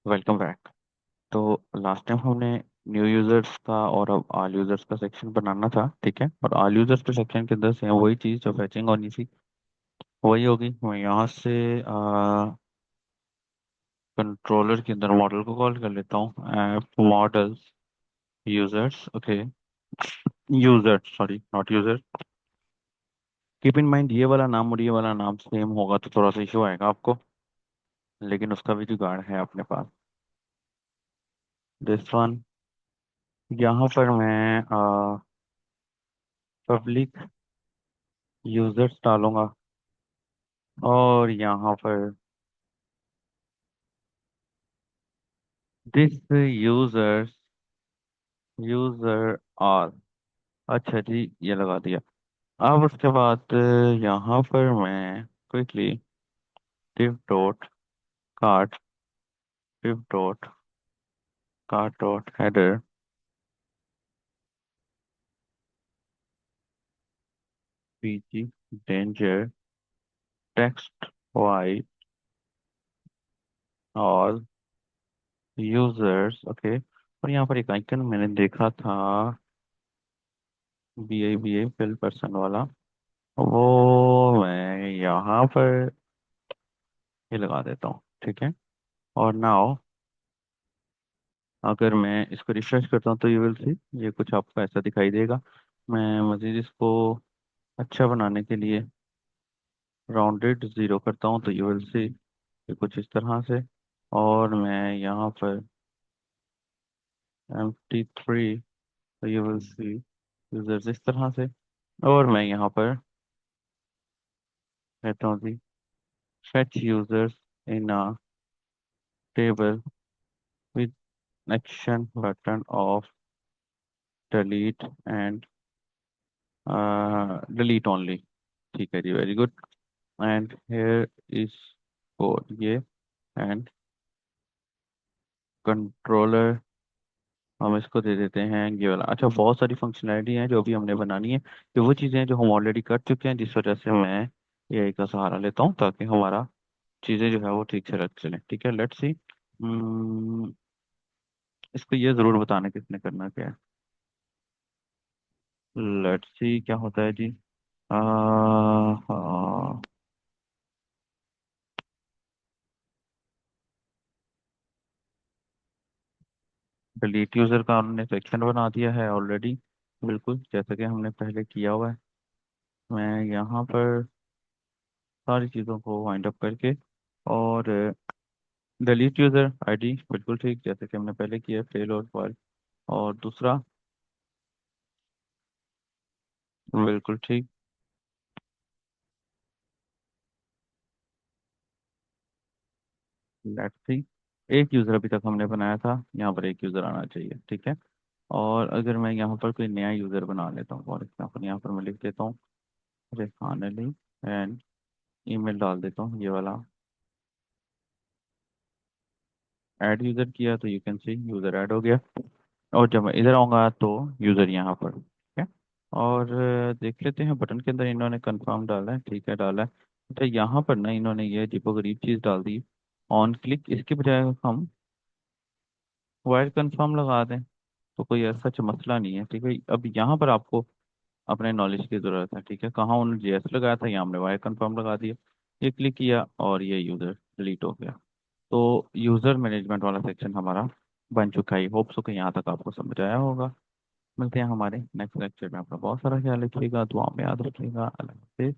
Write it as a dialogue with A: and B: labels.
A: Welcome back. तो last time हमने new users का और अब ऑल यूजर्स का सेक्शन बनाना था, ठीक है। और ऑल यूजर्स के सेक्शन के अंदर सेम वही चीज़ जो फैचिंग होनी थी वही होगी। मैं यहाँ से कंट्रोलर के अंदर मॉडल को कॉल कर लेता हूँ। App models users, okay. User, sorry, not user. Keep in mind ये वाला नाम और ये वाला नाम सेम होगा तो थोड़ा सा इशू आएगा आपको, लेकिन उसका भी जुगाड़ है अपने पास। दिस वन, यहाँ पर मैं पब्लिक यूजर्स डालूंगा और यहाँ पर दिस यूजर्स यूजर आर। अच्छा जी, ये लगा दिया। अब उसके बाद यहाँ पर मैं quickly div dot cart div dot cart dot header PG danger text wise all users, okay. और यहाँ पर एक आइकन मैंने देखा था, बी आई फिल पर्सन वाला, वो मैं यहाँ पर ये लगा देता हूँ, ठीक है। और नाउ अगर मैं इसको रिफ्रेश करता हूँ तो यू विल सी ये कुछ आपको ऐसा दिखाई देगा। मैं मज़ीद इसको अच्छा बनाने के लिए राउंडेड ज़ीरो करता हूँ तो यू विल सी ये कुछ इस तरह से। और मैं यहाँ पर MT3 तो यू विल सी यूजर्स इस तरह से। और मैं यहाँ पर कहता हूँ जी fetch users in a table with action button of delete and delete only. ठीक है जी, very good. And here is code ये। एंड कंट्रोलर हम इसको दे देते हैं ये वाला। अच्छा, बहुत सारी फंक्शनैलिटी हैं जो अभी हमने बनानी है। ये वो चीज़ें हैं जो हम ऑलरेडी कर चुके हैं, जिस वजह से मैं एआई का सहारा लेता हूँ ताकि हमारा चीज़ें जो है वो ठीक से रख चलें, ठीक है। Let's see. इसको ये ज़रूर बताना किसने करना क्या है। लेट्स सी क्या होता है जी। डिलीट यूज़र का हमने सेक्शन बना दिया है ऑलरेडी, बिल्कुल जैसा कि हमने पहले किया हुआ है। मैं यहाँ पर सारी चीज़ों को वाइंड अप करके और डिलीट यूज़र आईडी बिल्कुल ठीक जैसे कि हमने पहले किया, फेल और फॉल। और दूसरा बिल्कुल ठीक। लेट्स सी, एक यूज़र अभी तक हमने बनाया था, यहाँ पर एक यूज़र आना चाहिए, ठीक है। और अगर मैं यहाँ पर कोई नया यूज़र बना लेता हूँ, फॉर एग्जाम्पल यहाँ पर मैं लिख देता हूँ रेहान अली एंड ईमेल डाल देता हूँ ये वाला। ऐड यूज़र किया तो you can see user add हो गया। और जब मैं इधर आऊँगा तो यूज़र यहाँ पर, ठीक है। और देख लेते हैं बटन के अंदर इन्होंने कंफर्म डाला है, ठीक है डाला है। अच्छा, यहाँ पर ना इन्होंने ये अजीबो गरीब चीज़ डाल दी, ऑन क्लिक, इसके बजाय हम वायर कंफर्म लगा दें तो कोई ऐसा मसला नहीं है, ठीक है। अब यहाँ पर आपको अपने नॉलेज की ज़रूरत है, ठीक है। कहाँ उन्होंने जेएस लगाया था, यहाँ हमने वायर कंफर्म लगा दिया। ये क्लिक किया और ये यूज़र डिलीट हो गया। तो यूज़र मैनेजमेंट वाला सेक्शन हमारा बन चुका है। होप सो कि यहाँ तक आपको समझ आया होगा। मिलते हैं हमारे नेक्स्ट लेक्चर में। अपना बहुत सारा ख्याल रखिएगा, दुआ में याद रखिएगा। अल्लाह हाफिज़।